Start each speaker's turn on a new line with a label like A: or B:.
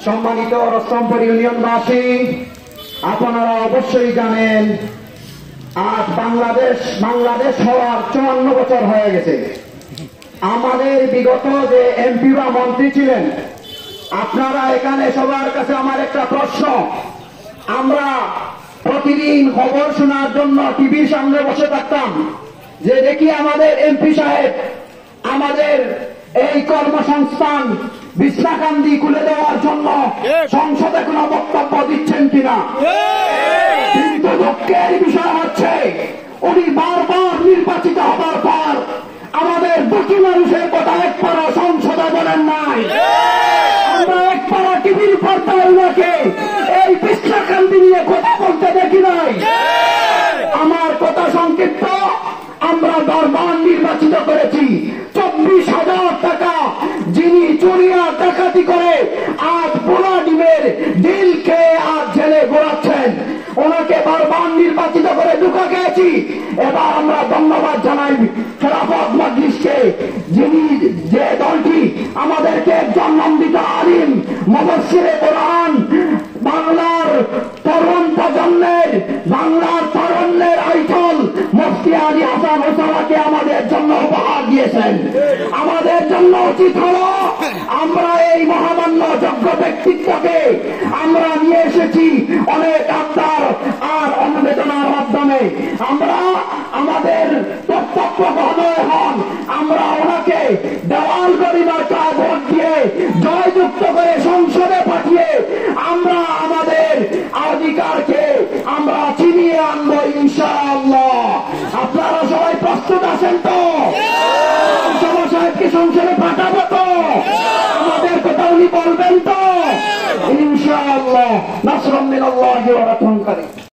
A: সম্মানিত রস্তমপুর ইউনিয়নবাসী, আপনারা অবশ্যই জানেন আজ বাংলাদেশ হওয়ার 54 বছর হয়ে গেছে। আমাদের বিগত যে এমপি বা মন্ত্রী ছিলেন, আপনারা এখানে সবার কাছে আমার একটা প্রশ্ন, আমরা প্রতিদিন খবর শোনার জন্য টিভির সামনে বসে থাকতাম যে দেখি আমাদের এমপি সাহেব আমাদের এই কর্মসংস্থান বিশ্রাকান্দি খুলে দেওয়ার জন্য সংসদে কোনো বক্তব্য দিচ্ছেন কিনা। কিন্তু দুঃখের বিষয় হচ্ছে উনি বারবার নির্বাচিত হবার পর আমাদের দুঃখী মানুষের কথা একবারও সংসদে বলেন নাই। আমরা একবারও টিভির পর্দায় ওনাকে এই বিশ্রাকান্দি নিয়ে কথা বলতে দেখি নাই। আমার কথা সংক্ষিপ্ত, আমরা বারবার নির্বাচিত করেছি। 24,000 টাকা যিনি চুরিয়া ডাকাতি করে আজ পোড়া ডিমের ডিল খেয়ে আজ জেলে ঘোরাচ্ছেন, ওনাকে বারবার নির্বাচিত করে ধোঁকা খেয়েছি। এবার আমরা ধন্যবাদ জানাই খেলাফত মজলিসকে, যিনি যে দলটি আমাদেরকে একজন নন্দিত আলিম মুফাসসিরে কোরআন বাংলার তরুণ প্রজন্মের বাংলার তারুণ্যের আইডল মুফতি আলী হাসান ওসামাকে আমাদের জন্য উপহার দিয়েছেন। আমাদের জন্য উচিত হলো আমরা এই মহামান্য যোগ্য ব্যক্তিত্বকে আমরা নিয়ে এসেছি অনেক আবদার আর অনুবেদনার মাধ্যমে। আমরা আমাদের বক্তব্য গ্রহণ হন, আমরা ওনাকে দেওয়াল গরিমার কাজ ভোট দিয়ে জয়যুক্ত করে সংসদে পাঠিয়ে আমরা আমাদের অধিকারকে আমরা ছিনিয়ে আনবো ইনশাআল্লাহ। আপনারা সবাই প্রস্তুত আছেন তো? সাহেবকে সংসদে পাঠাবো তো? আমাদের কথা উনি বলবেন তো ইনশাআল্লাহ। নাসরুম মিনাল্লাহি ওয়া ফাতহুন কারীম।